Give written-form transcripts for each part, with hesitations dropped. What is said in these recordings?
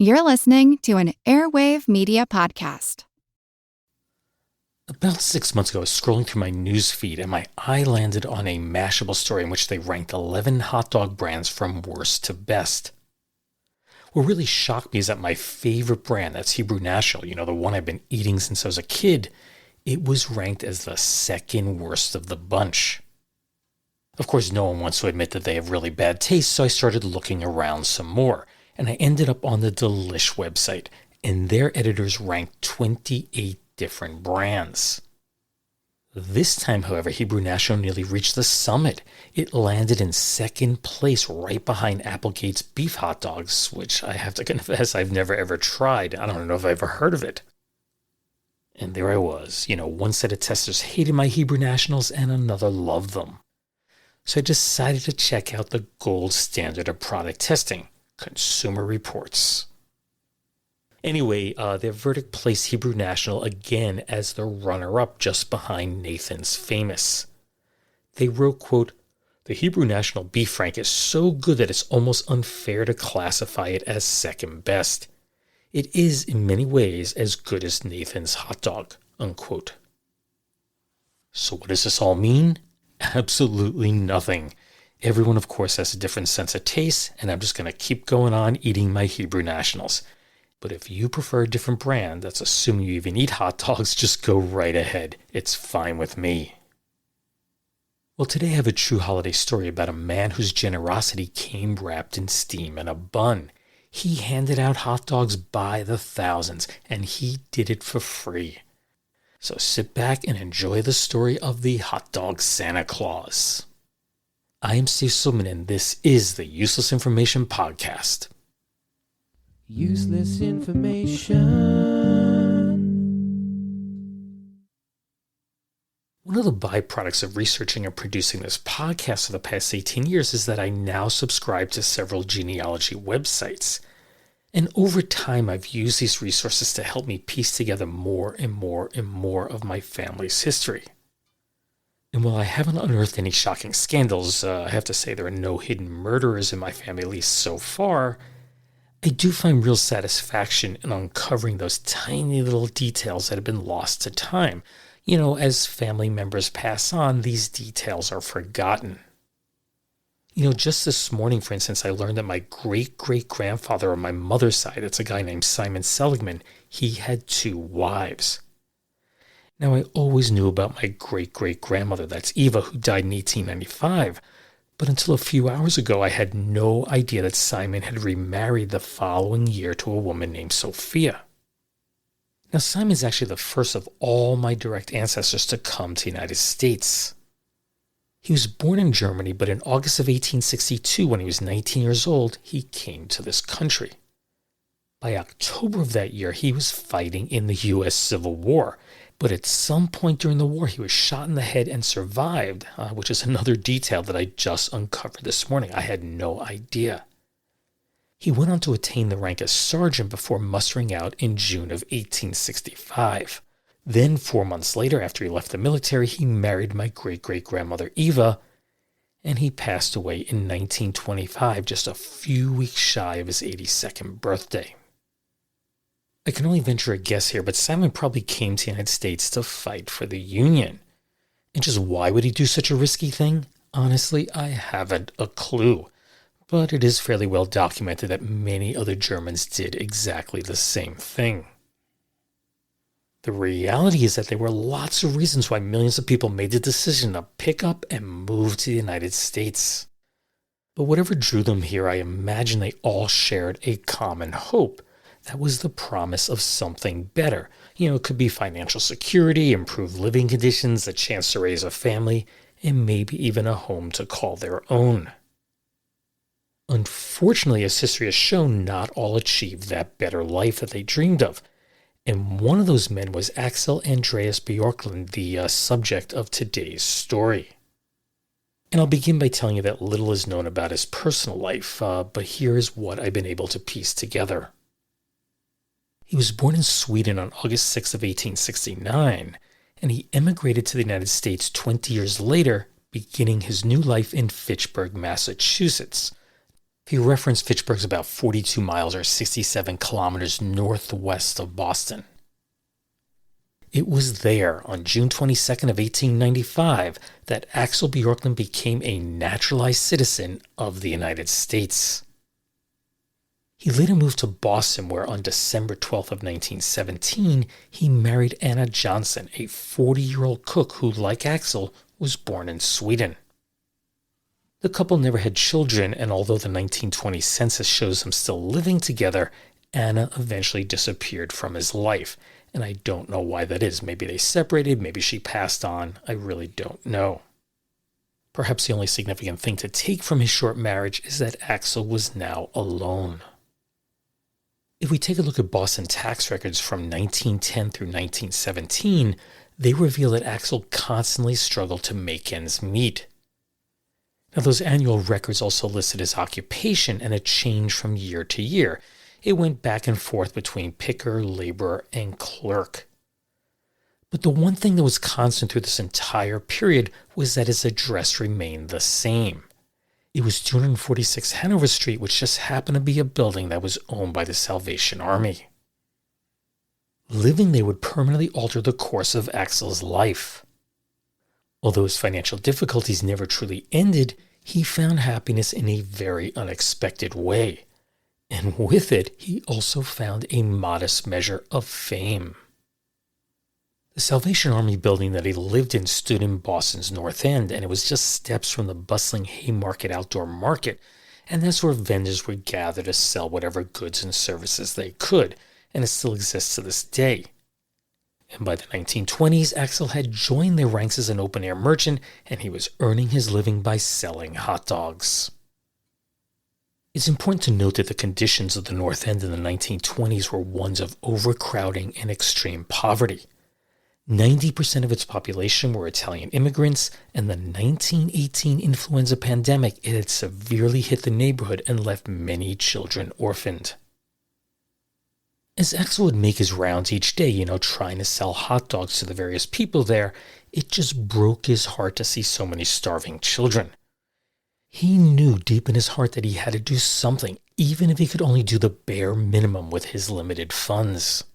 You're listening to an Airwave Media Podcast. About 6 months ago, I was scrolling through my news feed and my eye landed on a Mashable story in which they ranked 11 hot dog brands from worst to best. What really shocked me is that my favorite brand, that's Hebrew National, the one I've been eating since I was a kid, it was ranked as the second worst of the bunch. Of course, no one wants to admit that they have really bad taste, so I started looking around some more. And I ended up on the Delish website, and their editors ranked 28 different brands. This time, however, Hebrew National nearly reached the summit. It landed in second place right behind Applegate's beef hot dogs, which I have to confess I've never ever tried. I don't know if I've ever heard of it. And there I was. One set of testers hated my Hebrew Nationals and another loved them. So I decided to check out the gold standard of product testing. Consumer Reports. Anyway, their verdict placed Hebrew National again as the runner-up just behind Nathan's Famous. They wrote, quote, "The Hebrew National beef frank is so good that it's almost unfair to classify it as second best. It is in many ways as good as Nathan's hot dog," unquote. So what does this all mean? Absolutely nothing. Everyone, of course, has a different sense of taste, and I'm just going to keep going on eating my Hebrew Nationals. But if you prefer a different brand, that's assuming you even eat hot dogs, just go right ahead. It's fine with me. Well, today I have a true holiday story about a man whose generosity came wrapped in steam and a bun. He handed out hot dogs by the thousands, and he did it for free. So sit back and enjoy the story of the Hot Dog Santa Claus. I am Steve Silman, and this is the Useless Information Podcast. Useless information. One of the byproducts of researching and producing this podcast for the past 18 years is that I now subscribe to several genealogy websites. And over time, I've used these resources to help me piece together more and more and more of my family's history. And while I haven't unearthed any shocking scandals, I have to say there are no hidden murderers in my family, at least so far, I do find real satisfaction in uncovering those tiny little details that have been lost to time. As family members pass on, these details are forgotten. Just this morning, for instance, I learned that my great-great-grandfather on my mother's side, it's a guy named Simon Seligman, he had 2 wives. Now, I always knew about my great-great-grandmother, that's Eva, who died in 1895. But until a few hours ago, I had no idea that Simon had remarried the following year to a woman named Sophia. Now, Simon's actually the first of all my direct ancestors to come to the United States. He was born in Germany, but in August of 1862, when he was 19 years old, he came to this country. By October of that year, he was fighting in the U.S. Civil War. But at some point during the war, he was shot in the head and survived, which is another detail that I just uncovered this morning. I had no idea. He went on to attain the rank as sergeant before mustering out in June of 1865. Then 4 months later, after he left the military, he married my great-great-grandmother Eva, and he passed away in 1925, just a few weeks shy of his 82nd birthday. I can only venture a guess here, but Simon probably came to the United States to fight for the Union. And just why would he do such a risky thing? Honestly, I haven't a clue. But it is fairly well documented that many other Germans did exactly the same thing. The reality is that there were lots of reasons why millions of people made the decision to pick up and move to the United States. But whatever drew them here, I imagine they all shared a common hope. That was the promise of something better. It could be financial security, improved living conditions, a chance to raise a family, and maybe even a home to call their own. Unfortunately, as history has shown, not all achieved that better life that they dreamed of. And one of those men was Axel Andreas Bjorklund, the subject of today's story. And I'll begin by telling you that little is known about his personal life, but here is what I've been able to piece together. He was born in Sweden on August 6 of 1869, and he emigrated to the United States 20 years later, beginning his new life in Fitchburg, Massachusetts. For your reference, Fitchburg's about 42 miles or 67 kilometers northwest of Boston. It was there, on June 22nd of 1895, that Axel Bjorklund became a naturalized citizen of the United States. He later moved to Boston, where on December 12th of 1917, he married Anna Johnson, a 40-year-old cook who, like Axel, was born in Sweden. The couple never had children, and although the 1920 census shows them still living together, Anna eventually disappeared from his life. And I don't know why that is. Maybe they separated, maybe she passed on. I really don't know. Perhaps the only significant thing to take from his short marriage is that Axel was now alone. If we take a look at Boston tax records from 1910 through 1917, they reveal that Axel constantly struggled to make ends meet. Now, those annual records also listed his occupation, and it changed from year to year. It went back and forth between picker, laborer, and clerk. But the one thing that was constant through this entire period was that his address remained the same. It was 246 Hanover Street, which just happened to be a building that was owned by the Salvation Army. Living there would permanently alter the course of Axel's life. Although his financial difficulties never truly ended, he found happiness in a very unexpected way. And with it, he also found a modest measure of fame. The Salvation Army building that he lived in stood in Boston's North End, and it was just steps from the bustling Haymarket outdoor market, and that's where vendors would gather to sell whatever goods and services they could, and it still exists to this day. And by the 1920s, Axel had joined their ranks as an open-air merchant, and he was earning his living by selling hot dogs. It's important to note that the conditions of the North End in the 1920s were ones of overcrowding and extreme poverty. 90% of its population were Italian immigrants, and the 1918 influenza pandemic it had severely hit the neighborhood and left many children orphaned. As Axel would make his rounds each day, trying to sell hot dogs to the various people there, it just broke his heart to see so many starving children. He knew deep in his heart that he had to do something, even if he could only do the bare minimum with his limited funds.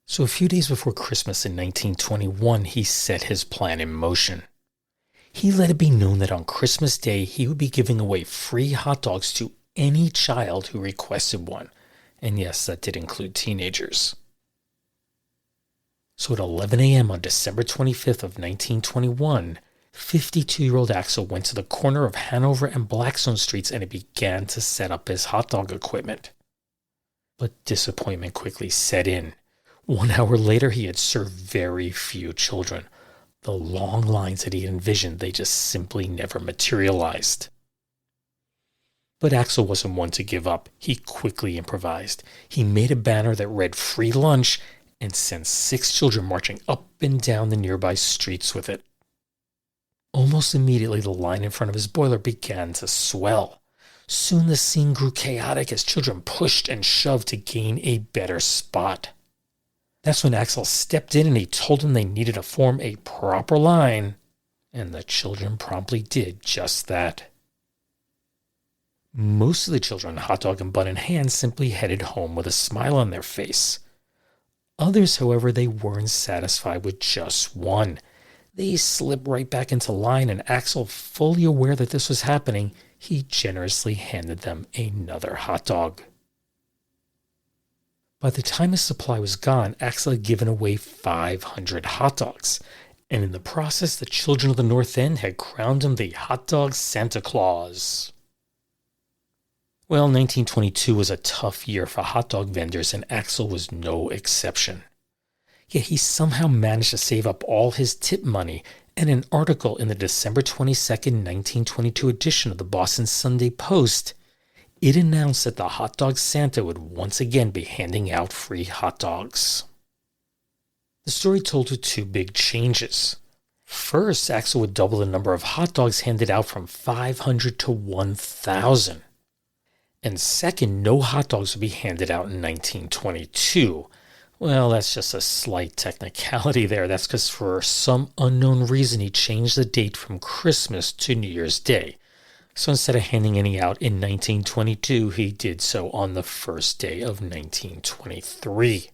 So a few days before Christmas in 1921, he set his plan in motion. He let it be known that on Christmas Day, he would be giving away free hot dogs to any child who requested one. And yes, that did include teenagers. So at 11 a.m. on December 25th of 1921, 52-year-old Axel went to the corner of Hanover and Blackstone Streets and he began to set up his hot dog equipment. But disappointment quickly set in. 1 hour later, he had served very few children. The long lines that he had envisioned, they just simply never materialized. But Axel wasn't one to give up. He quickly improvised. He made a banner that read "Free Lunch" and sent 6 children marching up and down the nearby streets with it. Almost immediately, the line in front of his boiler began to swell. Soon the scene grew chaotic as children pushed and shoved to gain a better spot. That's when Axel stepped in and he told them they needed to form a proper line, and the children promptly did just that. Most of the children, hot dog and bun in hand, simply headed home with a smile on their face. Others, however, they weren't satisfied with just one. They slipped right back into line, and Axel, fully aware that this was happening, he generously handed them another hot dog. By the time his supply was gone, Axel had given away 500 hot dogs, and in the process, the children of the North End had crowned him the Hot Dog Santa Claus. Well, 1922 was a tough year for hot dog vendors, and Axel was no exception. Yet he somehow managed to save up all his tip money, and an article in the December 22nd, 1922 edition of the Boston Sunday Post, it announced that the Hot Dog Santa would once again be handing out free hot dogs. The story told of 2 big changes. First, Axel would double the number of hot dogs handed out from 500 to 1,000. And second, no hot dogs would be handed out in 1922. Well, that's just a slight technicality there. That's because for some unknown reason he changed the date from Christmas to New Year's Day. So instead of handing any out in 1922, he did so on the first day of 1923.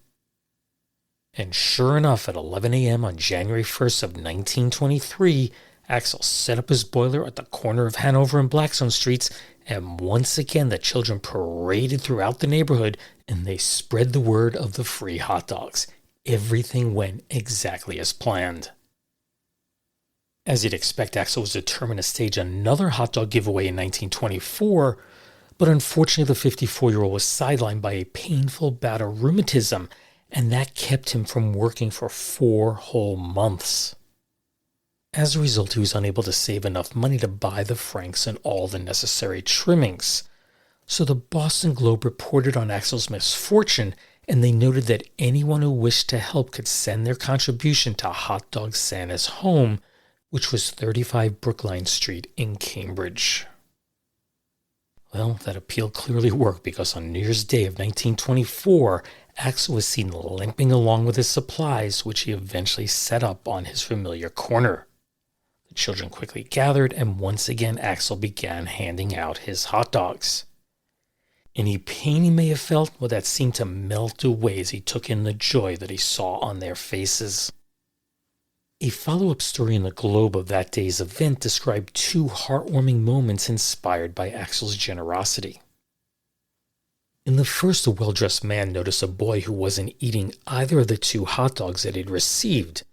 And sure enough, at 11 a.m. on January 1st of 1923, Axel set up his boiler at the corner of Hanover and Blackstone Streets, and once again the children paraded throughout the neighborhood and they spread the word of the free hot dogs. Everything went exactly as planned. As you'd expect, Axel was determined to stage another hot dog giveaway in 1924, but unfortunately the 54-year-old was sidelined by a painful bout of rheumatism, and that kept him from working for 4 whole months. As a result, he was unable to save enough money to buy the franks and all the necessary trimmings. So the Boston Globe reported on Axel's misfortune, and they noted that anyone who wished to help could send their contribution to Hot Dog Santa's home, which was 35 Brookline Street in Cambridge. Well, that appeal clearly worked, because on New Year's Day of 1924, Axel was seen limping along with his supplies, which he eventually set up on his familiar corner. The children quickly gathered, and once again Axel began handing out his hot dogs. Any pain he may have felt, well, that seemed to melt away as he took in the joy that he saw on their faces. A follow-up story in the Globe of that day's event described 2 heartwarming moments inspired by Axel's generosity. In the first, a well-dressed man noticed a boy who wasn't eating either of the 2 hot dogs that he'd received.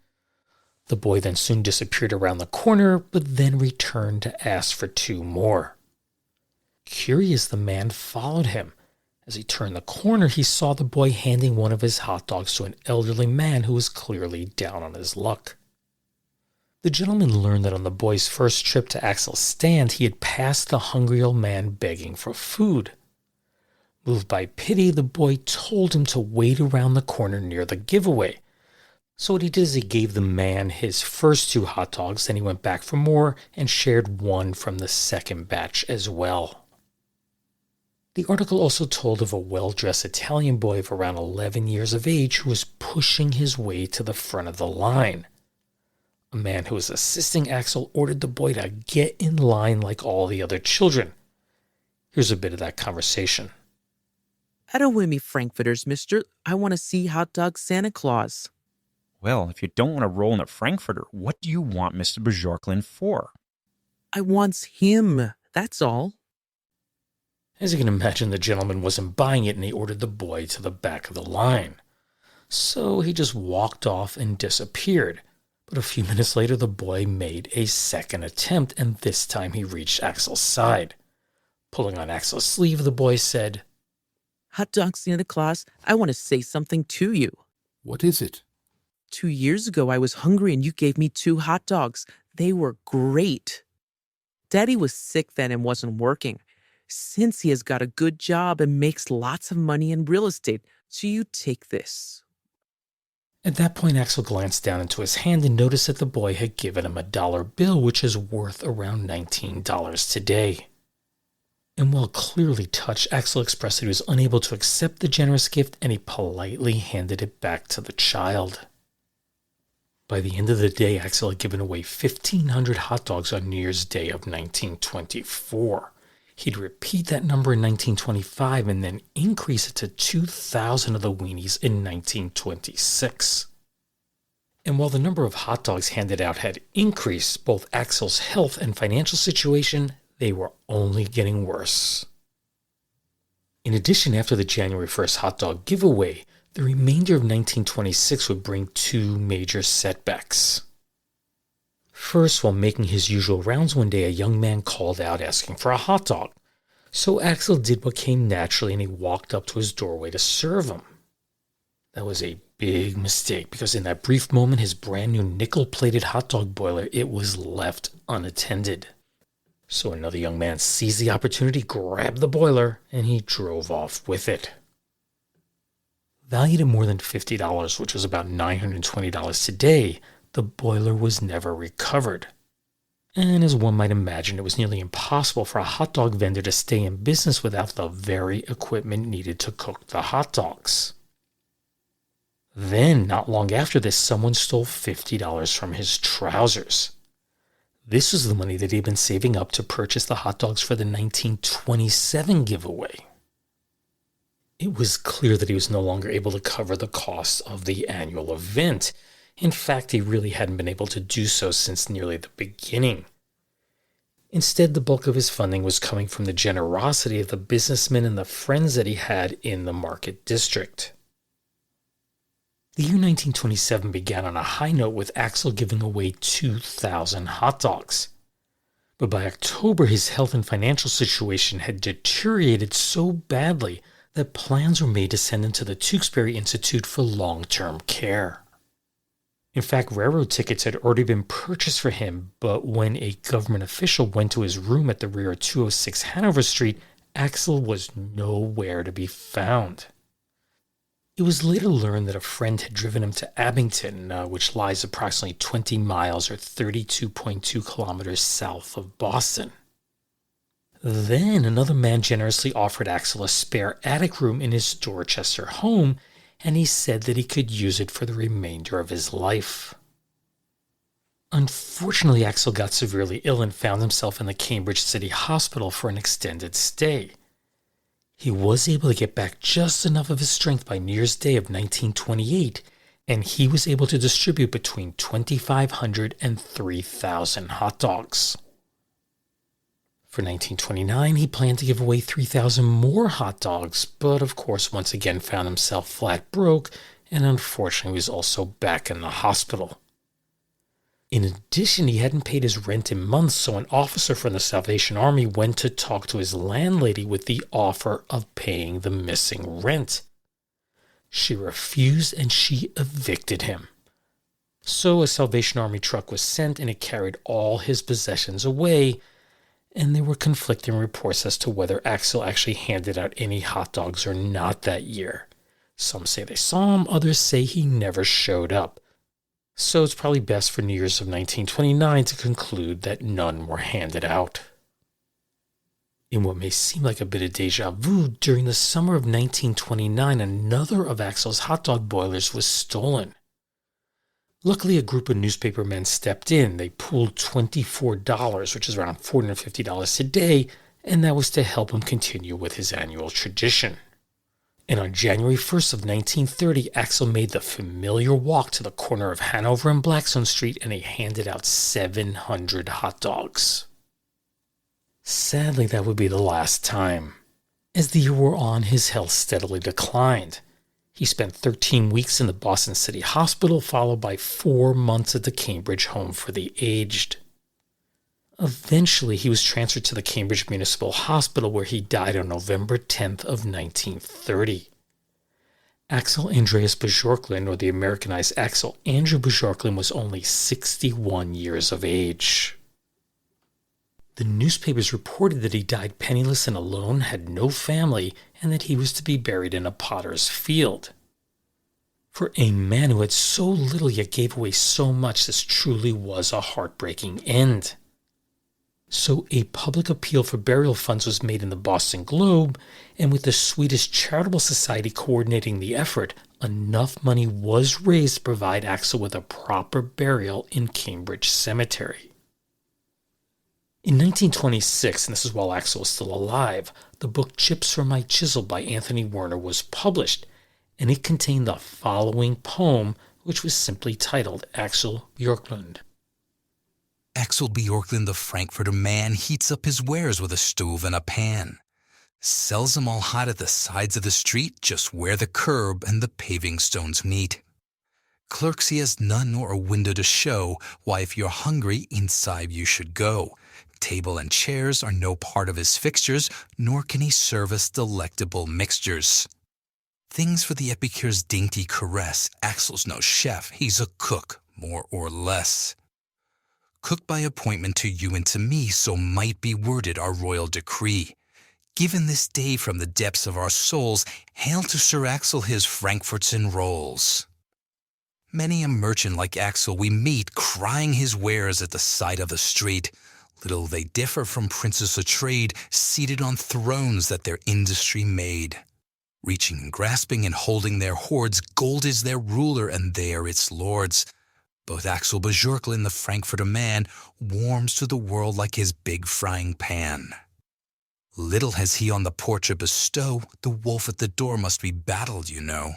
The boy then soon disappeared around the corner, but then returned to ask for 2 more. Curious, the man followed him. As he turned the corner, he saw the boy handing one of his hot dogs to an elderly man who was clearly down on his luck. The gentleman learned that on the boy's first trip to Axel's stand, he had passed the hungry old man begging for food. Moved by pity, the boy told him to wait around the corner near the giveaway. So what he did is he gave the man his first 2 hot dogs, then he went back for more and shared one from the second batch as well. The article also told of a well-dressed Italian boy of around 11 years of age who was pushing his way to the front of the line. A man who was assisting Axel ordered the boy to get in line like all the other children. Here's a bit of that conversation. I don't want any frankfurters, mister. I want to see Hot Dog Santa Claus. Well, if you don't want to roll in a frankfurter, what do you want Mr. Bjorklund for? I wants him, that's all. As you can imagine, the gentleman wasn't buying it, and he ordered the boy to the back of the line. So he just walked off and disappeared. But a few minutes later, the boy made a second attempt, and this time he reached Axel's side. Pulling on Axel's sleeve, the boy said, Hot Dog Santa Claus, I want to say something to you. What is it? 2 years ago, I was hungry and you gave me 2 hot dogs. They were great. Daddy was sick then and wasn't working. Since he has got a good job and makes lots of money in real estate, so you take this. At that point, Axel glanced down into his hand and noticed that the boy had given him a dollar bill, which is worth around $19 today. And while clearly touched, Axel expressed that he was unable to accept the generous gift, and he politely handed it back to the child. By the end of the day, Axel had given away 1,500 hot dogs on New Year's Day of 1924. He'd repeat that number in 1925 and then increase it to 2,000 of the weenies in 1926. And while the number of hot dogs handed out had increased, both Axel's health and financial situation, they were only getting worse. In addition, after the January 1st hot dog giveaway, the remainder of 1926 would bring 2 major setbacks. First, while making his usual rounds one day, a young man called out asking for a hot dog. So Axel did what came naturally, and he walked up to his doorway to serve him. That was a big mistake, because in that brief moment, his brand new nickel-plated hot dog boiler, it was left unattended. So another young man seized the opportunity, grabbed the boiler, and he drove off with it. Valued at more than $50, which was about $920 today, the boiler was never recovered. And as one might imagine, it was nearly impossible for a hot dog vendor to stay in business without the very equipment needed to cook the hot dogs. Then, not long after this, someone stole $50 from his trousers. This was the money that he had been saving up to purchase the hot dogs for the 1927 giveaway. It was clear that he was no longer able to cover the costs of the annual event. In fact, he really hadn't been able to do so since nearly the beginning. Instead, the bulk of his funding was coming from the generosity of the businessmen and the friends that he had in the market district. The year 1927 began on a high note with Axel giving away 2,000 hot dogs. But by October, his health and financial situation had deteriorated so badly that plans were made to send him to the Tewksbury Institute for long-term care. In fact, railroad tickets had already been purchased for him, but when a government official went to his room at the rear of 206 Hanover Street, Axel was nowhere to be found. It was later learned that a friend had driven him to Abington, which lies approximately 20 miles or 32.2 kilometers south of Boston. Then another man generously offered Axel a spare attic room in his Dorchester home, and he said that he could use it for the remainder of his life. Unfortunately, Axel got severely ill and found himself in the Cambridge City Hospital for an extended stay. He was able to get back just enough of his strength by New Year's Day of 1928, and he was able to distribute between 2,500 and 3,000 hot dogs. For 1929, he planned to give away 3,000 more hot dogs, but of course once again found himself flat broke and unfortunately was also back in the hospital. In addition, he hadn't paid his rent in months, so an officer from the Salvation Army went to talk to his landlady with the offer of paying the missing rent. She refused and she evicted him. So a Salvation Army truck was sent and it carried all his possessions away, and there were conflicting reports as to whether Axel actually handed out any hot dogs or not that year. Some say they saw him, others say he never showed up. So it's probably best for New Year's of 1929 to conclude that none were handed out. In what may seem like a bit of deja vu, during the summer of 1929, another of Axel's hot dog boilers was stolen. Luckily, a group of newspaper men stepped in. They pooled $24, which is around $450 today, and that was to help him continue with his annual tradition. And on January 1st of 1930, Axel made the familiar walk to the corner of Hanover and Blackstone Street, and he handed out 700 hot dogs. Sadly, that would be the last time. As the year wore on, his health steadily declined. He spent 13 weeks in the Boston City Hospital, followed by 4 months at the Cambridge Home for the Aged. Eventually, he was transferred to the Cambridge Municipal Hospital, where he died on November 10th of 1930. Axel Andreas Bjorklund, or the Americanized Axel Andrew Bjorklund, was only 61 years of age. The newspapers reported that he died penniless and alone, had no family, and that he was to be buried in a potter's field. For a man who had so little yet gave away so much, this truly was a heartbreaking end. So a public appeal for burial funds was made in the Boston Globe, and with the Swedish Charitable Society coordinating the effort, enough money was raised to provide Axel with a proper burial in Cambridge Cemetery. In 1926, and this is while Axel was still alive, the book Chips from My Chisel by Anthony Werner was published, and it contained the following poem, which was simply titled Axel Bjorklund. Axel Bjorklund, the Frankfurter man, heats up his wares with a stove and a pan. Sells them all hot at the sides of the street, just where the curb and the paving stones meet. Clerks he has none nor a window to show, why if you're hungry, inside you should go. Table and chairs are no part of his fixtures, nor can he serve us delectable mixtures. Things for the epicure's dainty caress, Axel's no chef, he's a cook, more or less. Cook by appointment to you and to me, so might be worded our royal decree. Given this day from the depths of our souls, hail to Sir Axel his Frankfurts and rolls. Many a merchant like Axel we meet, crying his wares at the side of the street. Little they differ from princes of trade, seated on thrones that their industry made. Reaching and grasping and holding their hoards, gold is their ruler and they are its lords. Both Axel Bjorklund, the Frankfurter man, warms to the world like his big frying pan. Little has he on the porch a bestow, the wolf at the door must be battled, you know.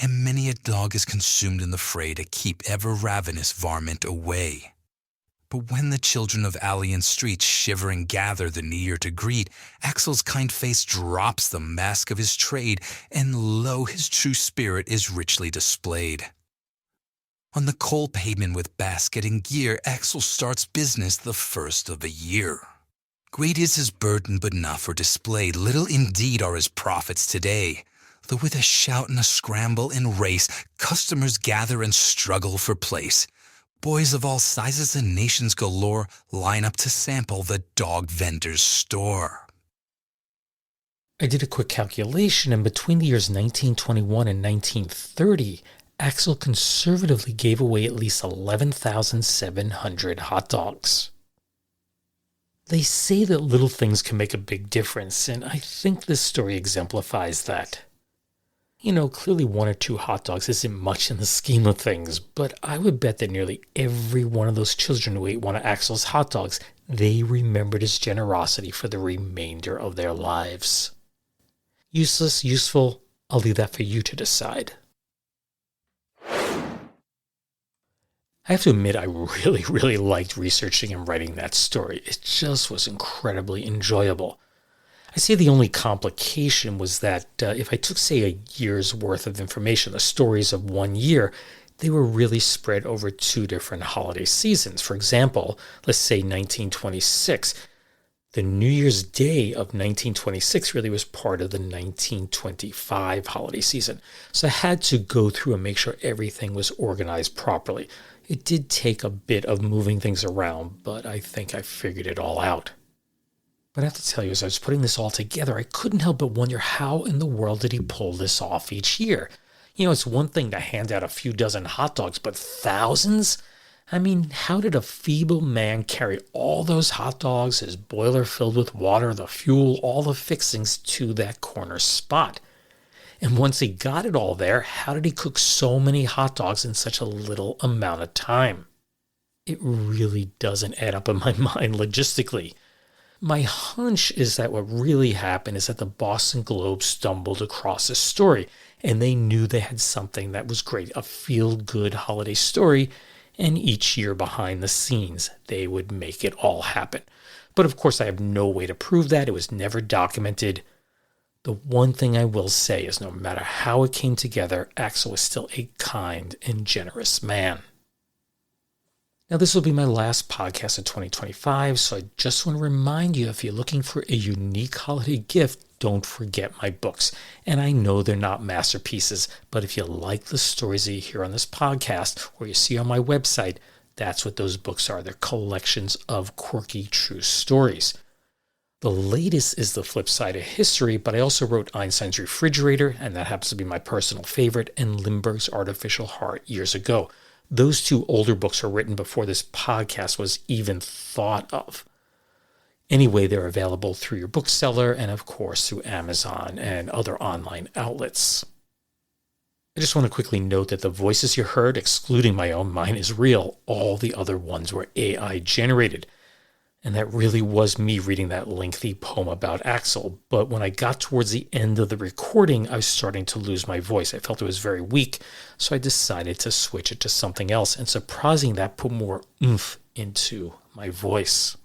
And many a dog is consumed in the fray to keep ever ravenous varmint away. But when the children of alley and street shivering gather the new year to greet, Axel's kind face drops the mask of his trade, and lo, his true spirit is richly displayed. On the coal pavement with basket and gear, Axel starts business the first of the year. Great is his burden, but not for display. Little indeed are his profits today. Though with a shout and a scramble and race, customers gather and struggle for place. Boys of all sizes and nations galore line up to sample the dog vendor's store. I did a quick calculation, and between the years 1921 and 1930, Axel conservatively gave away at least 11,700 hot dogs. They say that little things can make a big difference, and I think this story exemplifies that. You know, clearly 1 or 2 hot dogs isn't much in the scheme of things, but I would bet that nearly every one of those children who ate one of Axel's hot dogs, they remembered his generosity for the remainder of their lives. Useless, useful, I'll leave that for you to decide. I have to admit, I really liked researching and writing that story. It just was incredibly enjoyable. I say the only complication was that if I took, say, a year's worth of information, the stories of 1 year, they were really spread over 2 different holiday seasons. For example, let's say 1926. The New Year's Day of 1926 really was part of the 1925 holiday season. So I had to go through and make sure everything was organized properly. It did take a bit of moving things around, but I think I figured it all out. But I have to tell you, as I was putting this all together, I couldn't help but wonder how in the world did he pull this off each year? You know, it's one thing to hand out a few dozen hot dogs, but thousands? I mean, how did a feeble man carry all those hot dogs, his boiler filled with water, the fuel, all the fixings to that corner spot? And once he got it all there, how did he cook so many hot dogs in such a little amount of time? It really doesn't add up in my mind logistically. My hunch is that what really happened is that the Boston Globe stumbled across this story, and they knew they had something that was great, a feel-good holiday story, and each year behind the scenes, they would make it all happen. But of course, I have no way to prove that. It was never documented. The one thing I will say is no matter how it came together, Axel was still a kind and generous man. Now, this will be my last podcast of 2025, so I just want to remind you, if you're looking for a unique holiday gift, don't forget my books. And I know they're not masterpieces, but if you like the stories that you hear on this podcast or you see on my website, that's what those books are. They're collections of quirky, true stories. The latest is The Flip Side of History, but I also wrote Einstein's Refrigerator, and that happens to be my personal favorite, and Lindbergh's Artificial Heart years ago. Those 2 older books were written before this podcast was even thought of. Anyway, they're available through your bookseller and, of course, through Amazon and other online outlets. I just want to quickly note that the voices you heard, excluding my own, mine is real. All the other ones were AI generated. And that really was me reading that lengthy poem about Axel. But when I got towards the end of the recording, I was starting to lose my voice. I felt it was very weak, so I decided to switch it to something else. And surprising, that put more oomph into my voice.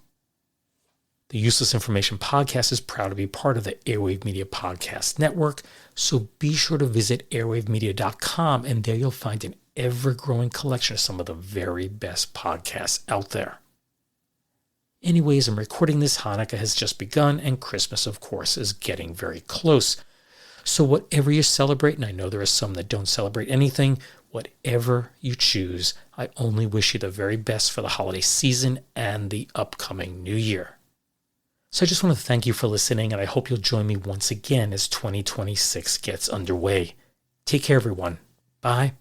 The Useless Information Podcast is proud to be part of the Airwave Media Podcast Network, so be sure to visit airwavemedia.com, and there you'll find an ever-growing collection of some of the very best podcasts out there. Anyways, I'm recording this. Hanukkah has just begun, and Christmas, of course, is getting very close. So whatever you celebrate, and I know there are some that don't celebrate anything, whatever you choose, I only wish you the very best for the holiday season and the upcoming new year. So I just want to thank you for listening, and I hope you'll join me once again as 2026 gets underway. Take care, everyone. Bye.